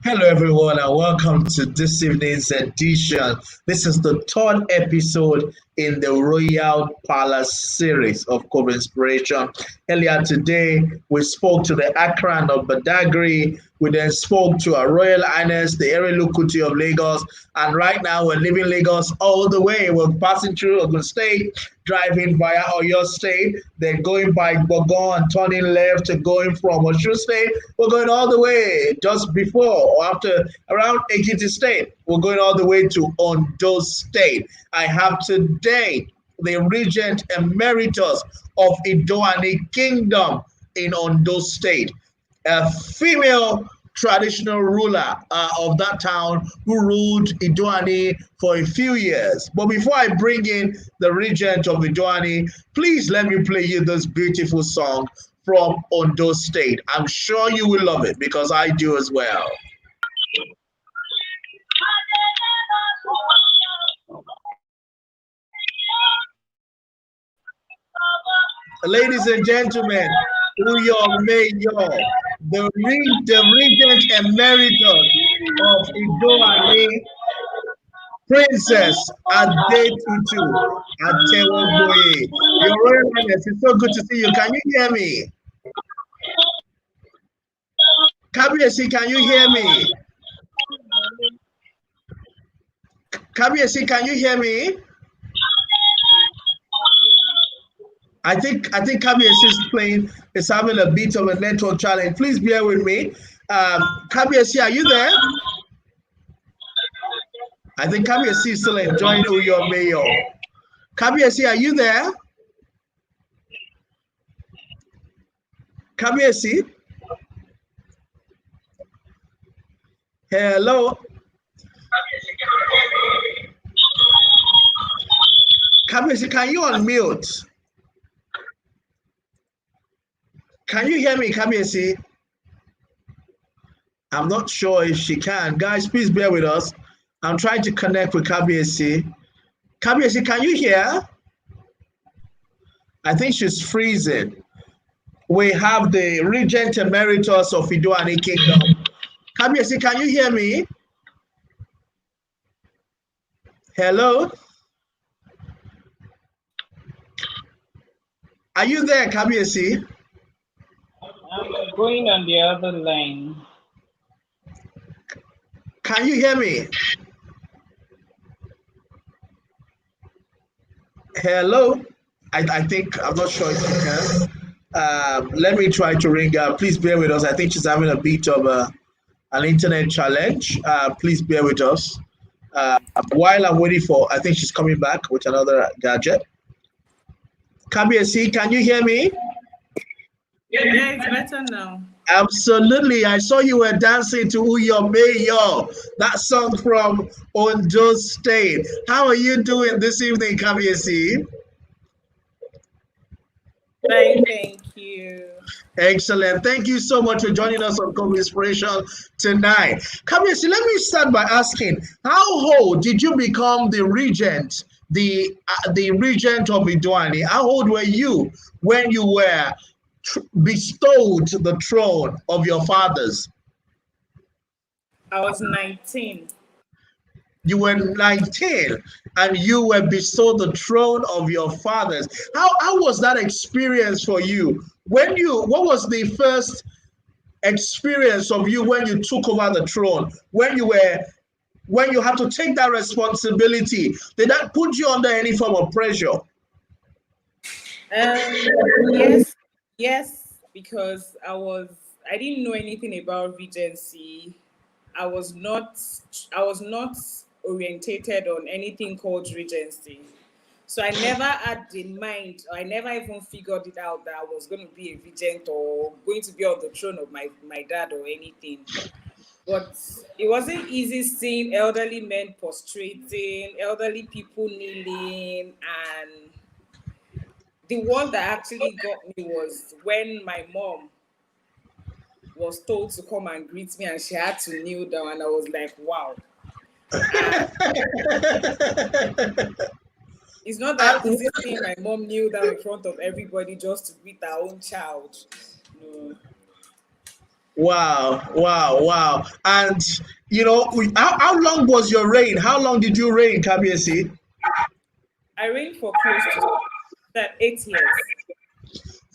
Hello, everyone, and welcome to this evening's edition. This is the third episode in the Royal Palace series of CovInspiration. Earlier today, we spoke to the Akran of Badagry. We then spoke to our Royal Highness, the Erelukuti of Lagos. And right now, we're leaving Lagos all the way. We're passing through Ogun State, driving via Oyo State, then going by Bogon and turning left to going from Osun State. We're going all the way just before or after around Ekiti State. We're going all the way to Ondo State. I have today the Regent Emeritus of Idoani Kingdom in Ondo State, a female traditional ruler of that town who ruled Idoani for a few years. But before I bring in the regent of Idoani, please let me play you this beautiful song from Ondo State. I'm sure you will love it because I do as well. Ladies and gentlemen, Uyo Mayor, the Regent Emeritus of Idoani, Princess Adetutu Atewoboye. Your Royal Highness, it's so good to see you. Can you hear me? Kabiesi, can you hear me? Kabiesi, can you hear me? I think Kabiesi is having a bit of a network challenge. Please bear with me. Kabiesi, are you there? I think Kabiesi is still enjoying Uyo Mayor. Kabiesi, are you there? Kabiesi? Hello? Kabiesi, can you unmute? Can you hear me, Kabiesi? I'm not sure if she can. Guys, please bear with us. I'm trying to connect with Kabiesi. Kabiesi, can you hear? I think she's freezing. We have the Regent Emeritus of Idoani Kingdom. Kabiesi, can you hear me? Hello? Are you there, Kabiesi? I'm going on the other line. Can you hear me? Hello? I think, I'm not sure if you can. Let me try to ring her. Please bear with us. I think she's having a bit of an internet challenge. Please bear with us. While I'm waiting for, I think she's coming back with another gadget. Kabiesi, can you hear me? Yeah, it's better now. Absolutely. I saw you were dancing to Uyo Mayor, that song from Ondo State. How are you doing this evening, Kabiesi? Fine, thank you. Excellent. Thank you so much for joining us on CovInspiration tonight. Kabiesi, let me start by asking, how old did you become the regent, the regent of Idoani? How old were you when you were bestowed the throne of your fathers? I was 19. You were 19 and you were bestowed the throne of your fathers. How was that experience for you? What was the first experience of you when you took over the throne? When you had to take that responsibility? Did that put you under any form of pressure? Yes, because I didn't know anything about Regency. I was not orientated on anything called Regency. So I never had in mind, or I never even figured it out that I was going to be a regent or going to be on the throne of my dad or anything. But it wasn't easy seeing elderly men prostrating, elderly people kneeling, and the one that actually got me was when my mom was told to come and greet me and she had to kneel down, and I was like, wow. It's not that easy seeing my mom kneel down in front of everybody just to greet her own child. No. Wow, wow, wow. And how long was your reign? How long did you reign, Kabiesi? I reigned for close to that 8 years.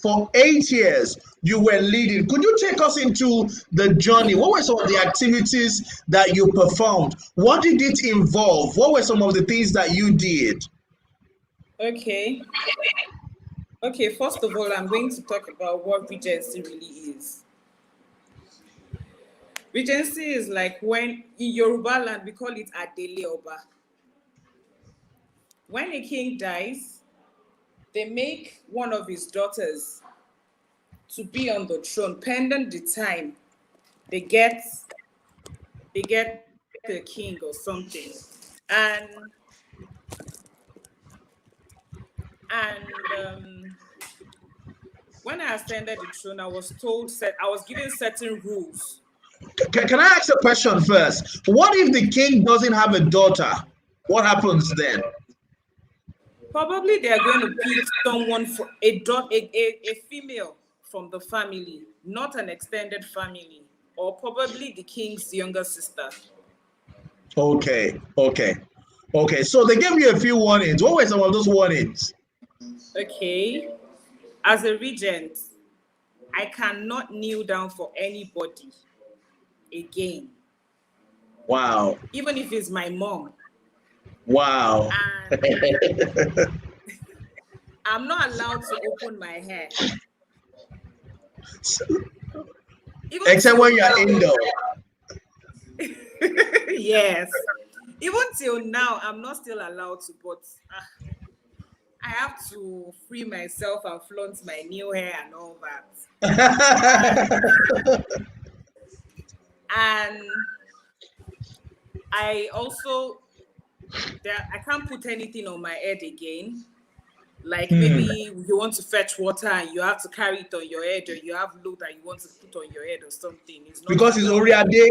For 8 years, you were leading. Could you take us into the journey? What were some of the activities that you performed? What did it involve? What were some of the things that you did? Okay. Okay, first of all, I'm going to talk about what regency really is. Regency is like when in Yoruba land we call it Adele Oba. When a king dies, they make one of his daughters to be on the throne pending the time they get the king or something. And and when I ascended the throne, I was given certain rules. Can I ask a question first? What if the king doesn't have a daughter? What happens then? Probably they are going to pick someone for a female from the family, not an extended family, or probably the king's younger sister. Okay, okay, okay. So they gave you a few warnings. What were some of those warnings? Okay. As a regent, I cannot kneel down for anybody again. Wow. Even if it's my mom. Wow. And I'm not allowed to open my hair. Except when you're indoor. Yes. Even till now, I'm not still allowed to, but I have to free myself and flaunt my new hair and all that. And I also, I can't put anything on my head again. Like maybe you want to fetch water and you have to carry it on your head, or you have load that you want to put on your head or something. It's not because it's already a day.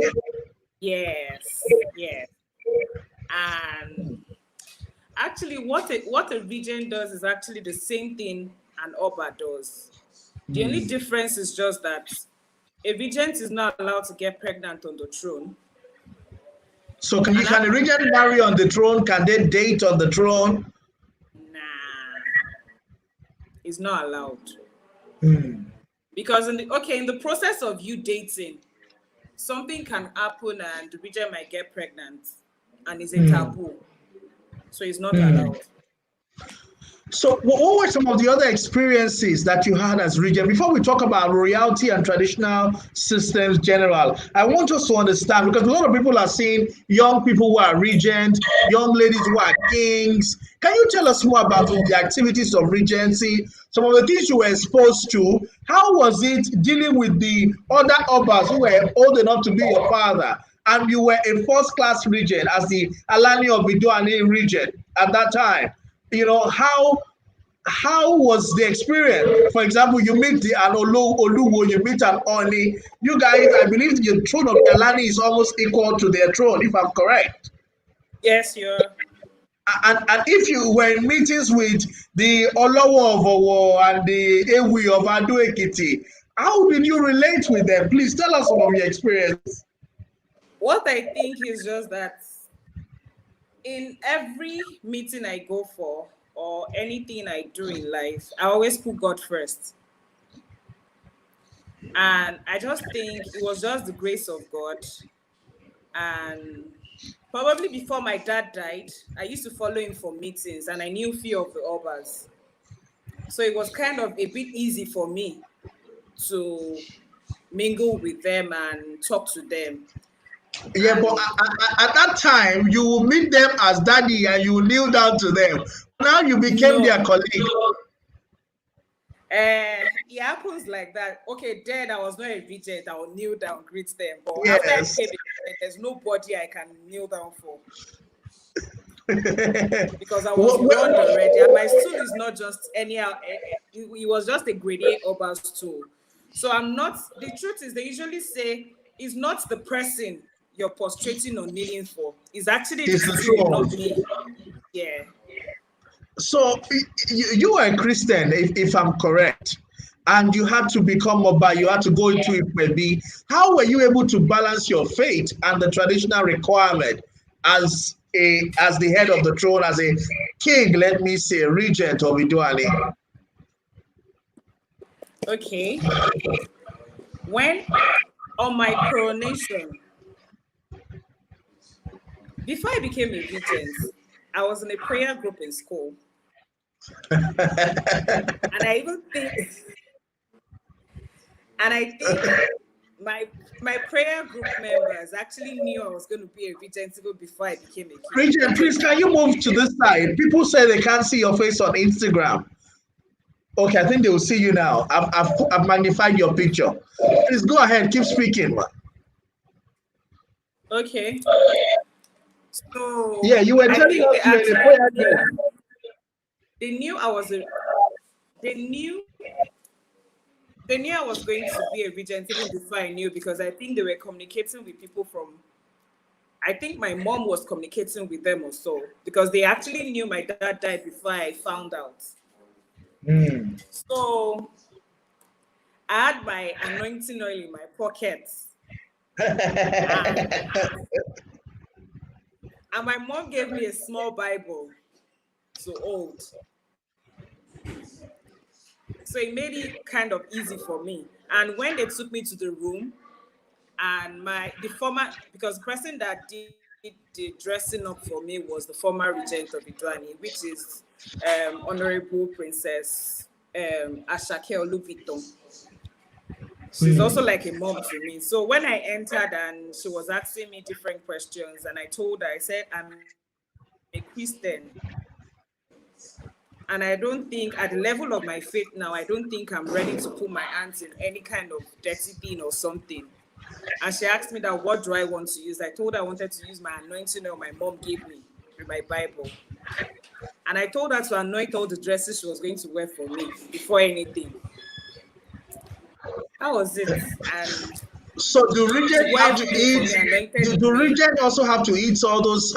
Yes, yes. And actually, what a regent does is actually the same thing an Oba does. The only difference is just that a regent is not allowed to get pregnant on the throne. So can a regent marry on the throne? Can they date on the throne? Nah, it's not allowed. Hmm. Because in the process of you dating, something can happen and the regent might get pregnant, and it's a taboo. So it's not allowed. So what were some of the other experiences that you had as regent? Before we talk about royalty and traditional systems general, I want us to understand, because a lot of people are seeing young people who are regent, young ladies who are kings. Can you tell us more about the activities of regency, some of the things you were exposed to? How was it dealing with the other obas who were old enough to be your father? And you were a first-class regent as the Alani of Idoani regent at that time. How was the experience? For example, you meet an Oluwo, you meet an Oni. You guys, I believe the throne of Alani is almost equal to their throne, if I'm correct. Yes, you're. And if you were in meetings with the Olowo of Owo and the Ewi of Ado Ekiti, how did you relate with them? Please tell us some of your experience. What I think is just that in every meeting I go for or anything I do in life, I always put God first. And I just think it was just the grace of God. And probably before my dad died, I used to follow him for meetings and I knew few of the Obas. So it was kind of a bit easy for me to mingle with them and talk to them. Yeah, but at that time, you will meet them as daddy and you will kneel down to them. Now you became their colleague. It happens like that. Okay, then I was not a regent. I will kneel down, greet them. But Yes. after I became a regent, there's nobody I can kneel down for. Because I was warned already. And my stool is not just anyhow. It was just a grade A Oba stool. So I'm not, the truth is they usually say it's not the person you're prostrating or kneeling for. It's actually the stool, not me. Yeah. So you are a Christian, if I'm correct. and you had to become mobile, you had to go into Ipebi. How were you able to balance your faith and the traditional requirement as the head of the throne, as a king, let me say, regent of Idoani? Okay. When on my coronation, before I became a regent, I was in a prayer group in school. And I even think, and I think my prayer group members actually knew I was going to be a regent even before I became a king. Regent, please, can you move to this side? People say they can't see your face on Instagram. Okay, I think they will see you now. I've magnified your picture. Please go ahead, keep speaking. Okay. So yeah, you were telling us you were in a prayer group. They knew I was they knew I was going to be a regent even before I knew, because I think they were communicating with people from, I think my mom was communicating with them or so, because they actually knew my dad died before I found out. So I had my anointing oil in my pockets. And my mom gave me a small Bible to hold. So it made it kind of easy for me. And when they took me to the room, and because the person that did the dressing up for me was the former regent of Idoani, which is Honorable Princess Ashake Olubiton. She's also like a mom to me. So when I entered and she was asking me different questions, and I told her, I said, I'm a Christian. And I don't think, at the level of my faith now, I don't think I'm ready to put my hands in any kind of dirty thing or something. And she asked me that, what do I want to use? I told her I wanted to use my anointing oil my mom gave me with my Bible. And I told her to anoint all the dresses she was going to wear for me before anything. That was it. And so do regent have to eat? Do regent also have to eat all those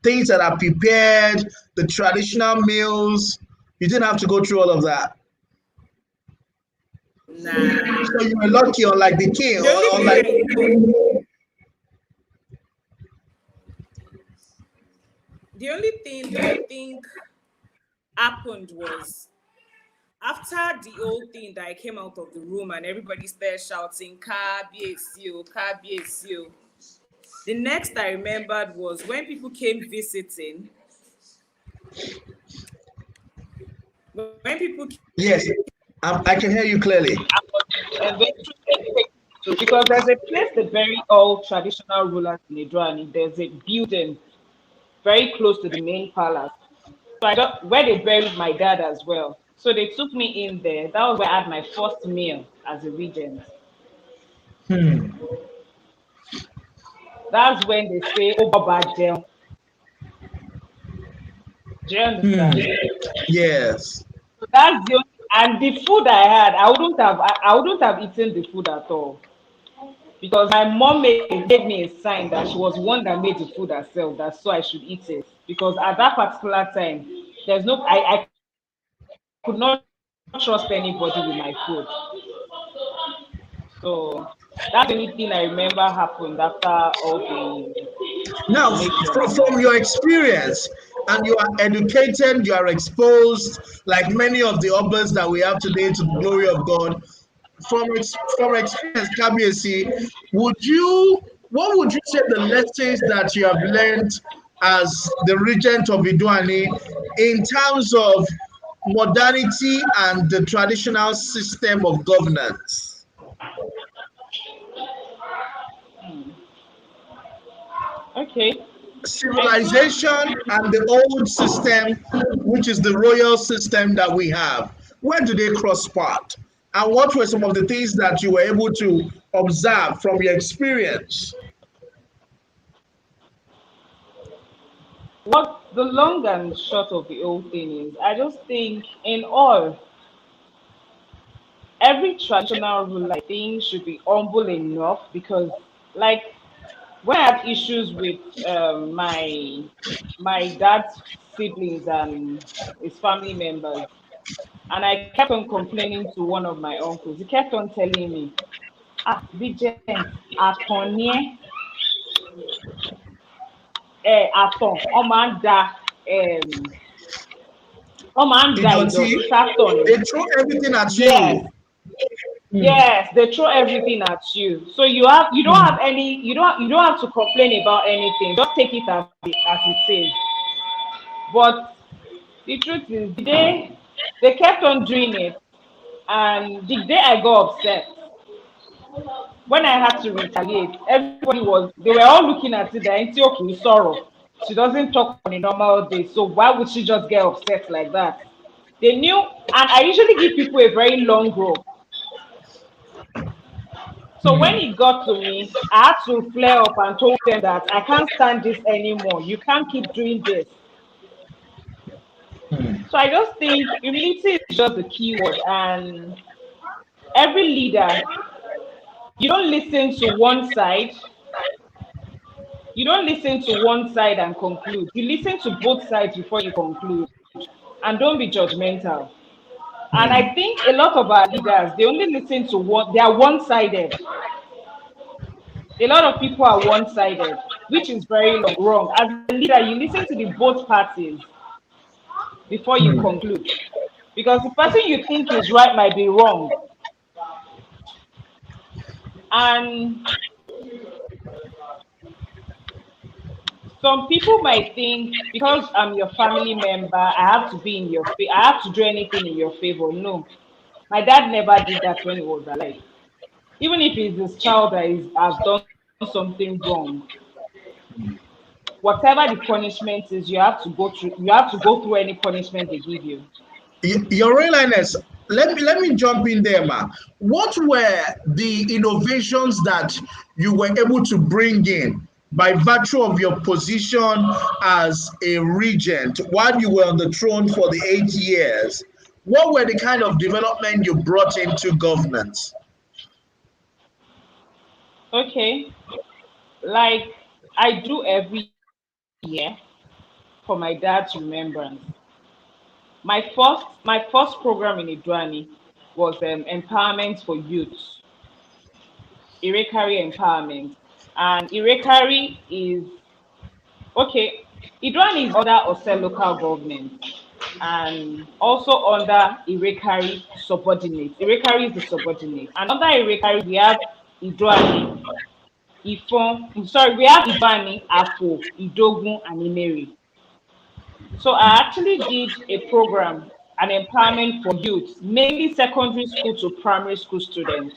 things that are prepared, the traditional meals? You didn't have to go through all of that. Nah. So you were lucky, unlike the king. The only thing I think happened was, after the whole thing that I came out of the room and everybody started shouting, "Kabiesio, Kabiesio." The next I remembered was when people came visiting. Yes, I can hear you clearly. Because there's a place they bury all traditional rulers in Idoani. There's a building very close to the main palace. So I got where they buried my dad as well. So they took me in there. That was where I had my first meal as a regent. That's when they say, "Oh, Baba Jel." Do you understand? Yes. So that's and the food I had, I wouldn't have eaten the food at all. Because my mom gave me a sign that she was one that made the food herself, that so I should eat it. Because at that particular time, I could not trust anybody with my food. So that's the only thing I remember happened after all the. Now, from your experience, and you are educated, you are exposed, like many of the others that we have today, to the glory of God. From experience, Kabiesi, what would you say the lessons that you have learned as the regent of Idoani in terms of modernity and the traditional system of governance? Okay. Civilization and the old system, which is the royal system that we have. Where do they cross path? And what were some of the things that you were able to observe from your experience? What the long and short of the whole thing is, I just think in all, every traditional ruler I think should be humble enough, because like when I had issues with my dad's siblings and his family members, And I kept on complaining to one of my uncles. He kept on telling me, Regent, Atonier, Aton, Idoti, Saturn. they throw everything at Yes, you. yes, they throw everything at you. So you don't have any, you don't have to complain about anything. Just take it as it is. But the truth is, they kept on doing it, and the day I got upset, when I had to retaliate, everybody they were all looking at it. That okay, sorrow. She doesn't talk on a normal day, so why would she just get upset like that? They knew, and I usually give people a very long rope. So when it got to me, I had to flare up and told them that I can't stand this anymore. You can't keep doing this. So I just think humility is just the key word, and every leader, you don't listen to one side. You don't listen to one side and conclude. You listen to both sides before you conclude, and don't be judgmental. And I think a lot of our leaders, they only listen to one. They are one-sided. A lot of people are one-sided, which is very wrong. As a leader, you listen to the both parties before you conclude, because the person you think is right might be wrong. And some people might think because I'm your family member, I have to be in your I have to do anything in your favor. No, my dad never did that when he was alive. Even if it's his child that has done something wrong, whatever the punishment is, you have to go through. You have to go through any punishment they give you. Your Royal Highness, let me jump in there, ma. What were the innovations that you were able to bring in by virtue of your position as a regent while you were on the throne for the 8 years? What were the kind of development you brought into governance? Okay, like I do every year for my dad's remembrance. My first program in Idoani was empowerment for youth, Irekari empowerment, and Irekari is okay. Idoani is under Ose local government and also under Irekari subordinate. Irekari is the subordinate, and under Irekari we have Idoani, Ifon. Sorry, we have Idoani, Afo, Idogun, and Imeri. So I actually did a program, an empowerment for youth, mainly secondary school to primary school students.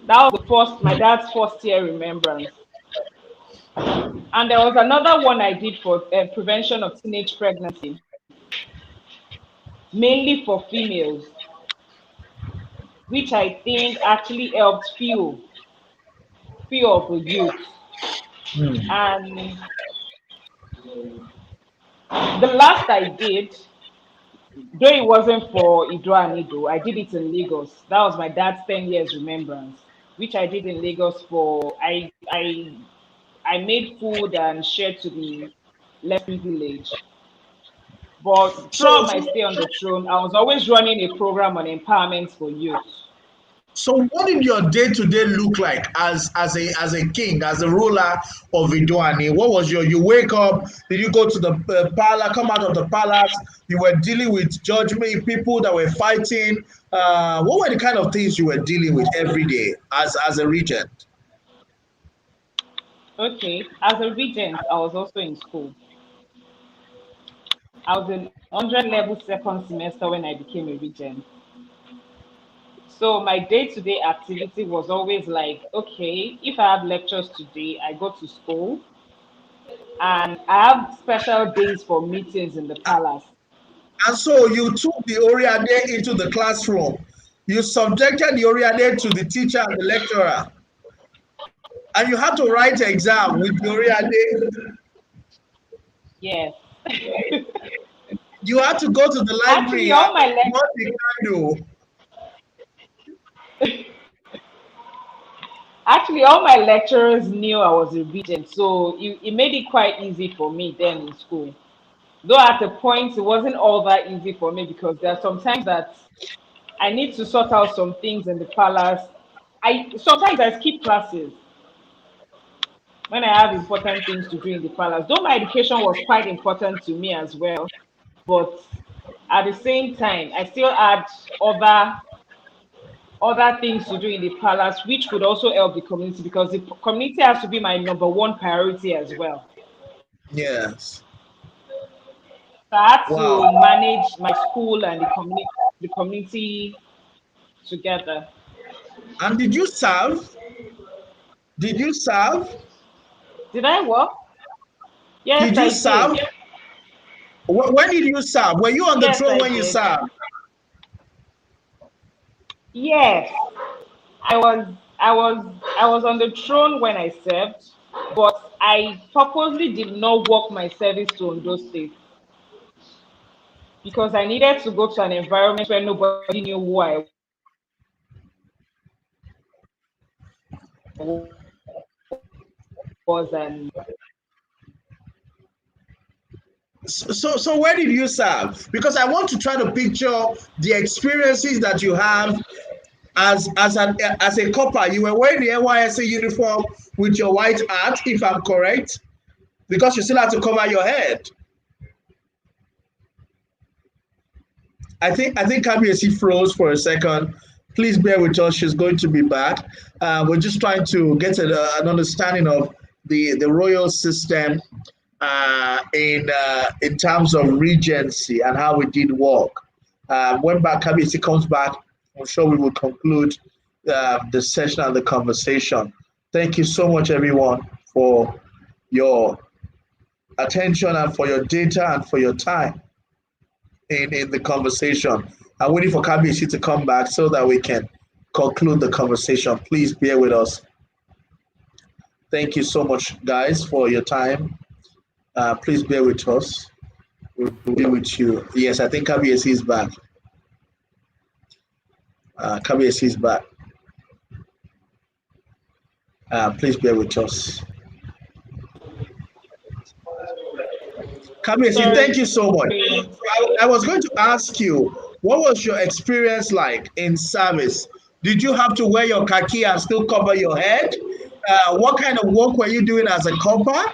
That was my dad's first year remembrance. And there was another one I did for prevention of teenage pregnancy, mainly for females, which I think actually helped few of the youth. And the last I did, though it wasn't for Idoani though, I did it in Lagos. That was my dad's 10 years remembrance, which I did in Lagos for I made food and shared to the less privileged. But So, throughout my stay on the throne, I was always running a program on empowerment for youth. so what did your day-to-day look like as a king, as a ruler of Idoani? What was you wake up, did you go to the palace, come out of the palace, you were dealing with judgment, people that were fighting? What were the kind of things you were dealing with every day as a regent? Okay, as a regent, I was also in school. I was in 100 level second semester when I became a regent. So my day-to-day activity was always like, okay, if I have lectures today, I go to school and I have special days for meetings in the palace. And so you took the Oriade into the classroom. You subjected the Oriade to the teacher and the lecturer. And you had to write an exam with the Oriade. Yes. You had to go to the Actually, library and all my burn the candle. Actually, all my lecturers knew I was a regent, so it made it quite easy for me then in school. Though at the point it wasn't all that easy for me because there are sometimes that I need to sort out some things in the palace. I sometimes I skip classes when I have important things to do in the palace. Though my education was quite important to me as well, but at the same time, I still had other things to do in the palace, which could also help the community because the community has to be my number one priority as well. Yes. So I had Wow. to manage my school and the community together. And did you serve? Did you serve? Did I work? Yes, Did you I serve? did. When did you serve? Were you on the Yes, throne I when you did. served? Yes, I was. I was on the throne when I served, but I purposely did not work my service to Ondo State because I needed to go to an environment where nobody knew who I was and So where did you serve? Because I want to try to picture the experiences that you have as a copper. You were wearing the NYSC uniform with your white hat, if I'm correct, because you still had to cover your head. I think KBSC froze for a second. Please bear with us. She's going to be back. We're just trying to get an understanding of the royal system in terms of regency and how it did work. When KBSC comes back, I'm sure we will conclude the session and the conversation. Thank you so much, everyone, for your attention and for your data and for your time in the conversation. I'm waiting for KBC to come back so that we can conclude the conversation. Please bear with us. Thank you so much, guys, for your time. Please bear with us. We'll be with you. Yes, I think KBC is back. KBC is back. Please bear with us. KBC, thank you sorry. so much. I was going to ask you, what was your experience like in service? Did you have to wear your khaki and still cover your head? What kind of work were you doing as a copper?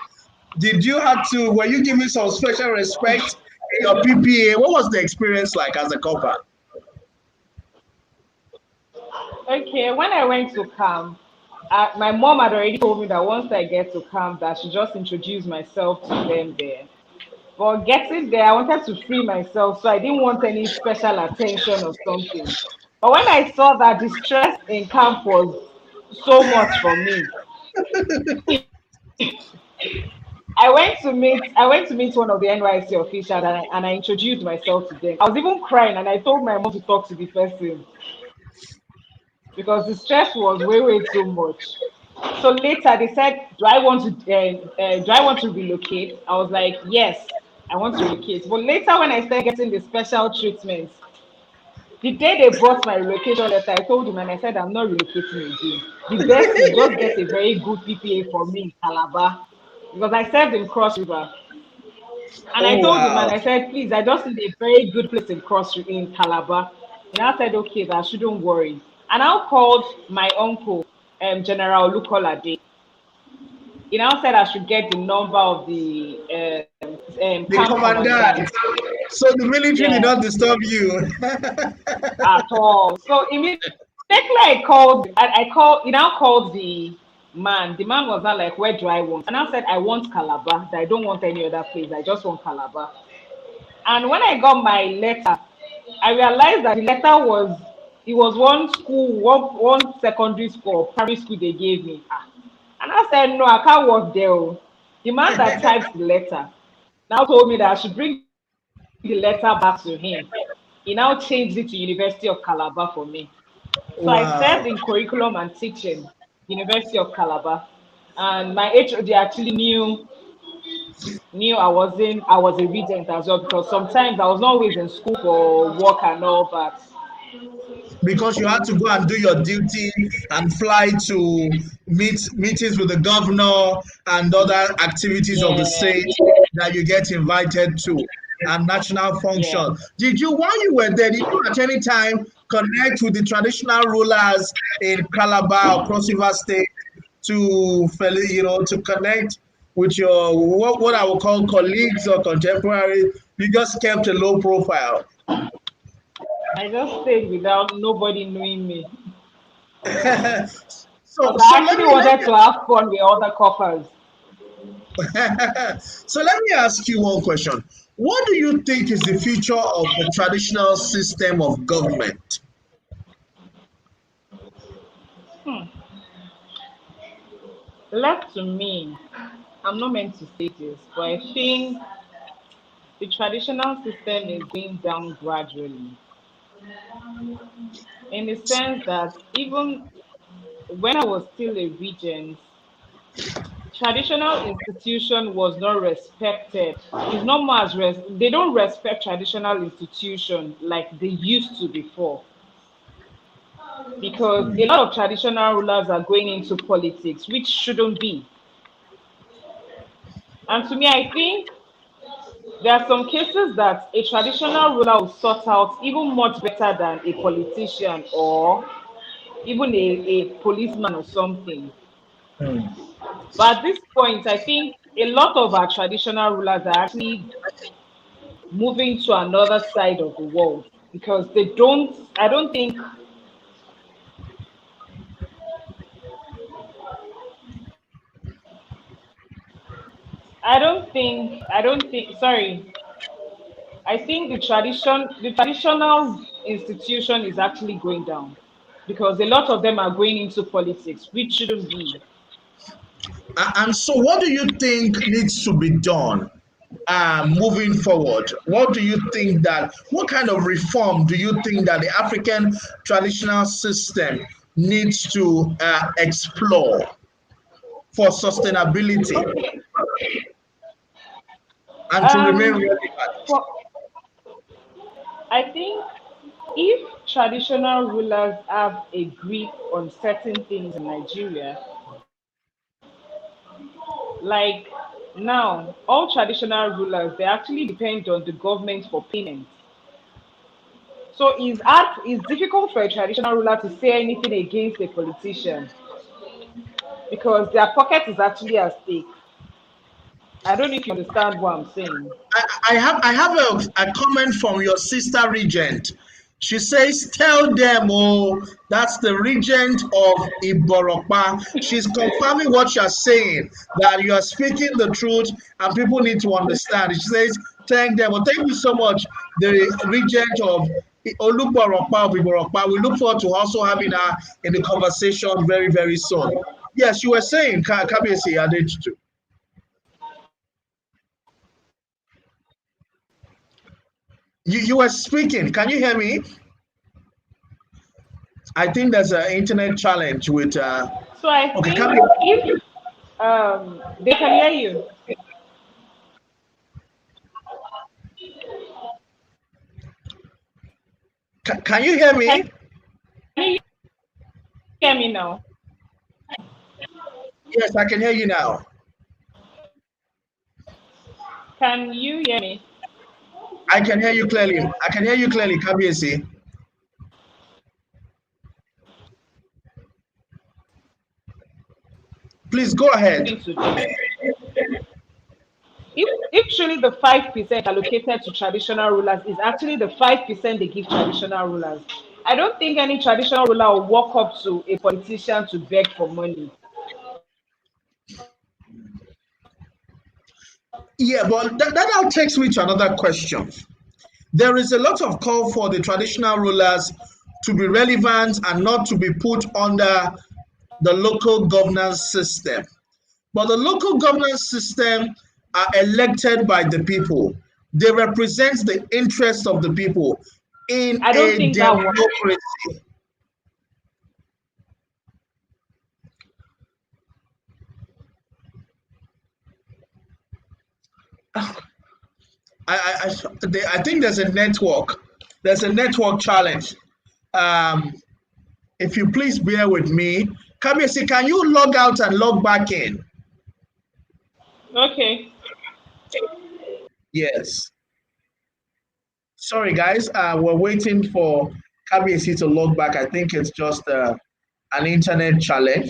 Were you giving some special respect in your PPA? What was the experience like as a copper? Okay, when I went to camp, my mom had already told me that once I get to camp, that I should just introduce myself to them there. But getting there, I wanted to free myself, so I didn't want any special attention or something. But when I saw that the stress in camp was so much for me, I went to meet one of the NYC officials and I introduced myself to them. I was even crying and I told my mom to talk to the person because the stress was way too much. So later they said, "Do I want to relocate?" I was like, "Yes, I want to relocate." But later when I started getting the special treatments, the day they brought my relocation letter, I told him and I said, "I'm not relocating again. The best is just get a very good PPA for me in Calabar because I served in Cross River." And I Oh, told him and wow. I said, "Please, I just need a very good place in Calabar." And I said, "Okay, that I shouldn't worry." And I called my uncle, General Lukolade. He now said I should get the number of the The camp commandant. commandant. So the military did Yeah, not disturb you. at all. So immediately I called, I called, he now called the man. The man was not like, "Where do I want?" And I said, "I want Calabar. That I don't want any other place. I just want Calabar." And when I got my letter, I realized that the letter was it was one school, one secondary school, primary school they gave me. And I said, "No, I can't work there." Oh." The man that typed the letter now told me that I should bring the letter back to him. He now changed it to University of Calabar for me. So I served Wow. in curriculum and teaching, University of Calabar. And my HOD actually knew I was a regent as well because sometimes I was not always in school for work and all that. because you had to go and do your duty and fly to meetings with the governor and other activities of the Yeah, state that you get invited to and national yeah. function. Did you, while you were there, did you at any time connect with the traditional rulers in Calabar or Cross River State to, to connect with your what I would call colleagues or contemporaries? You just kept a low profile. I just stayed without nobody knowing me. so Because so I let actually me let wanted to have fun with other couples. so let me ask you one question. What do you think is the future of the traditional system of government? Left to me, I'm not meant to say this, but I think the traditional system is going down gradually. In the sense that even when I was still a regent, traditional institution was not respected. It's not more as they don't respect traditional institution like they used to before. Because a lot of traditional rulers are going into politics, which shouldn't be. And to me, I think there are some cases that a traditional ruler will sort out even much better than a politician or even a policeman or something. But at this point, I think a lot of our traditional rulers are actually moving to another side of the world because they don't, sorry, I think the traditional institution is actually going down because a lot of them are going into politics, which shouldn't be. And so, what do you think needs to be done moving forward? What do you think that, what kind of reform do you think that the African traditional system needs to explore for sustainability Okay. and to remain Um, relevant? for, I think if traditional rulers have a grip on certain things in Nigeria, like now, all traditional rulers they actually depend on the government for payment. So it's difficult for a traditional ruler to say anything against a politician because their pocket is actually at stake. I don't know if you understand what I'm saying. I have a comment from your sister regent. She says, tell them, oh, that's the regent of Iborokpa. She's confirming what you're saying, that you are speaking the truth and people need to understand. She says, thank them. Well, thank you so much, the regent of Oluborokpa of Iborokpa. We look forward to also having her in the conversation very, very soon. Yes, you were saying, Kabiyesi Adetutu. You were speaking. Can you hear me? I think there's an internet challenge with. So I Okay, think if they can hear you, can you hear can me? you hear me now? Yes, I can hear you now. Can you hear me? I can hear you clearly. I can hear you clearly, Kabiyesi. Please go ahead. To them. If truly the 5% allocated to traditional rulers is actually the 5% they give traditional rulers, I don't think any traditional ruler will walk up to a politician to beg for money. Yeah, but that now takes me to another question. There is a lot of call for the traditional rulers to be relevant and not to be put under the local governance system. But the local governance system are elected by the people. They represent the interests of the people in I don't a think that works. democracy. I think there's a network. There's a network challenge. Um, if you please bear with me. Kabiyesi, can you log out and log back in? Okay. Yes. Sorry, guys. We're waiting for Kabiyesi to log back. I think it's just an internet challenge.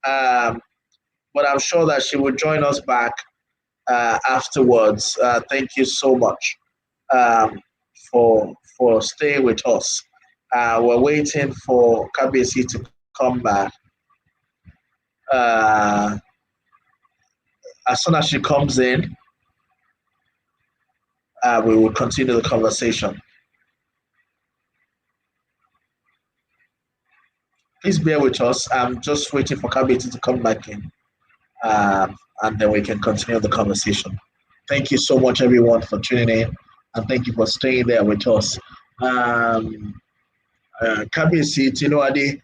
But I'm sure that she will join us back afterwards. Thank you so much um, for staying with us. We're waiting for Kabiyesi to come back. Uh, as soon as she comes in, we will continue the conversation. Please bear with us. I'm just waiting for Kabiyesi to come back in, and then we can continue the conversation. Thank you so much, everyone, for tuning in, and thank you for staying there with us. Kabiyesi Tinuade,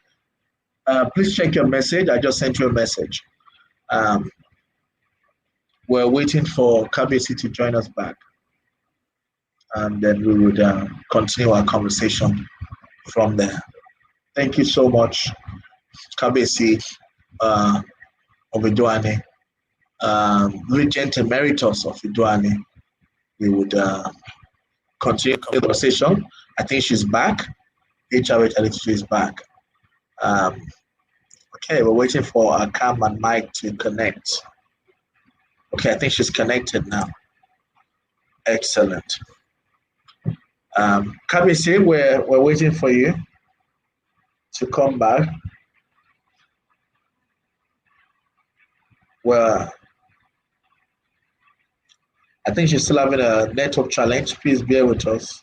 please check your message. I just sent you a message. Um, we're waiting for Kabiyesi to join us back, and then we would continue our conversation from there. Thank you so much, Kabiyesi of Idoani, Regent Emeritus of Idoani. We would continue the conversation. I think she's back. HRH Alitu is back. Okay, we're waiting for our cam and mic to connect. Okay, I think she's connected now. Excellent. Kabiyesi, we're waiting for you to come back. Well, I think she's still having a network challenge. Please bear with us.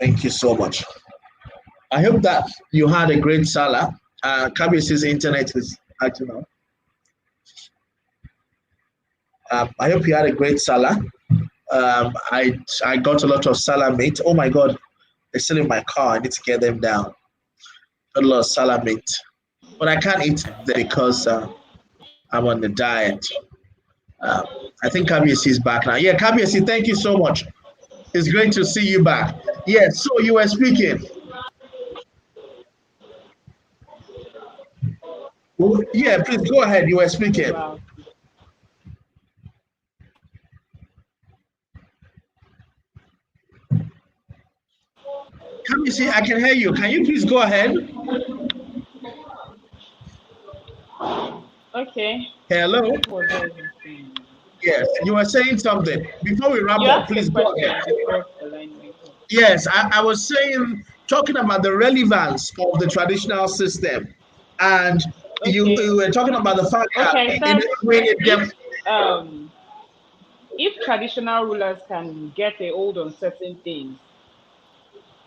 Thank you so much. I hope that you had a great Salah. Kabiyesi's internet is acting now. I hope you had a great Salah. I got a lot of Salah meat. Oh my God, they're still in my car. I need to get them down. Got a lot of Salah meat, but I can't eat them because I'm on the diet. I think Kabiyesi is back now. Yeah, Kabiyesi, thank you so much. It's great to see you back. Yes, so you were speaking. Yeah, please go ahead. You were speaking. Wow. Kabiyesi, I can hear you. Can you please go ahead? Okay. Hello? What was I saying? Yes, you were saying something. Before we wrap You up, asked a please go question ahead. before the line went off. Yes, I was saying, talking about the relevance of the traditional system. And you Okay. were talking about the fact that Okay, I in said when it um if traditional rulers can get a hold on certain things,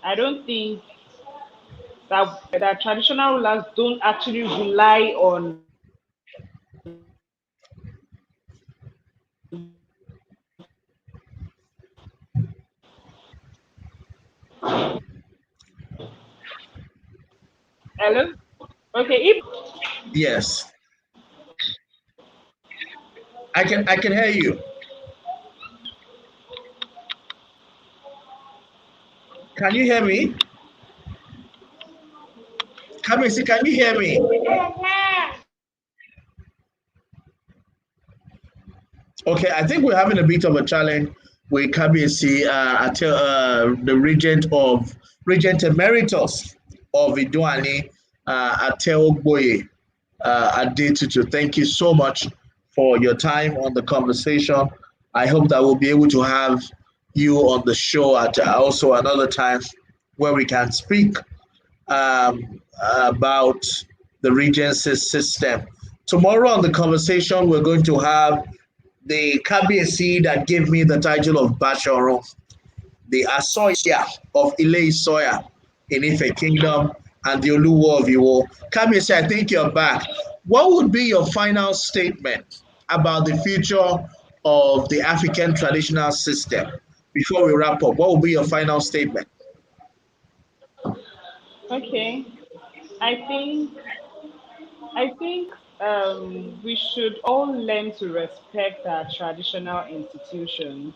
I don't think that traditional rulers don't actually rely on hello. Okay, if yes, I can hear you. Can you hear me? Kabiyesi, can you hear me? Okay, I think we're having a bit of a challenge with Kabiyesi, the Regent Emeritus of Idoani, Ateogboye Adetutu. Thank you so much for your time on the conversation. I hope that we'll be able to have you on the show at also another time where we can speak about the Regency system. Tomorrow on the conversation, we're going to have the Kabiyesi that gave me the title of Bashoro, the Asoya of Ile Isoya in Ife Kingdom, and the Oluwo of Iwo. Kabiyesi, I think you're back. What would be your final statement about the future of the African traditional system before we wrap up? What would be your final statement? okay, I think I think We should all learn to respect our traditional institutions,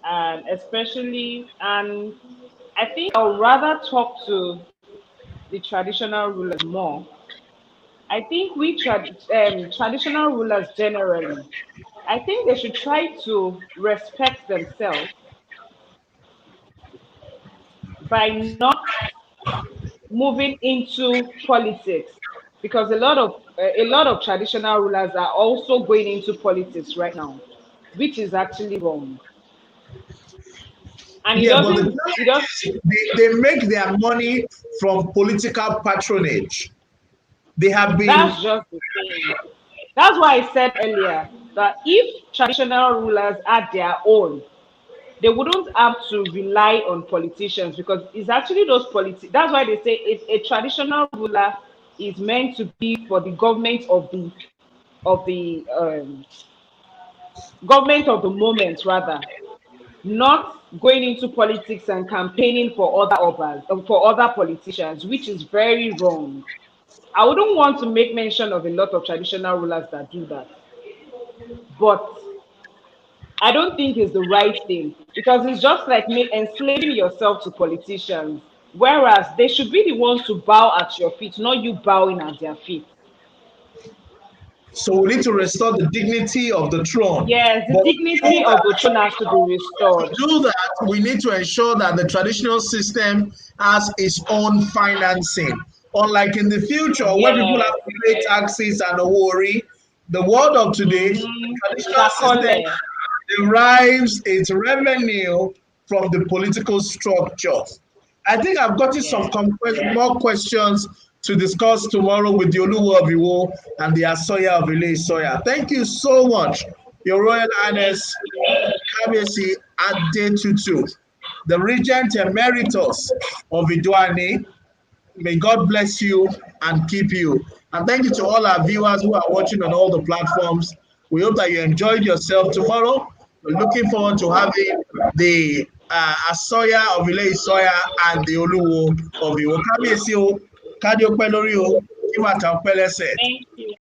and especially, and I think I'll rather talk to the traditional rulers more. I think traditional rulers generally, I think they should try to respect themselves by not moving into politics, because a lot of traditional rulers are also going into politics right now, which is actually wrong. And it Yeah, but the doesn't it does thing is, they make their money from political patronage. They have been, That's just the thing. That's why I said earlier that if traditional rulers had their own, they wouldn't have to rely on politicians, because it's actually those that's why they say a traditional ruler is meant to be for the government of the government of the moment, rather, not going into politics and campaigning for other for other politicians, which is very wrong. I wouldn't want to make mention of a lot of traditional rulers that do that, but I don't think it's the right thing, because it's just like enslaving yourself to politicians, whereas they should be the ones to bow at your feet, not you bowing at their feet. so we need to restore the dignity of the throne. Yes, the But dignity of the throne has to be restored. to do that, we need to ensure that the traditional system has its own financing. Unlike in the future, where people have Yes. to pay taxes and worry, the world of today, the traditional system Shakole. derives its revenue from the political structure. I think I've gotten some Yes. more questions to discuss tomorrow with the Oluwo of Iwo and the Asoya of Ile Soya. Thank you so much, Your Royal Thank Highness you. Kabiyesi Adetutu, the Regent Emeritus of Idoani. May God bless you and keep you. And thank you to all our viewers who are watching on all the platforms. We hope that you enjoyed yourself tomorrow. We're looking forward to having the Asoya of Ile Isoya and the Oluwo of Iwo. Kábíyèsí o, kádé ó pẹ́ lórí o, kí bàtà ó pẹ́ lẹ́sẹ̀. Thank you.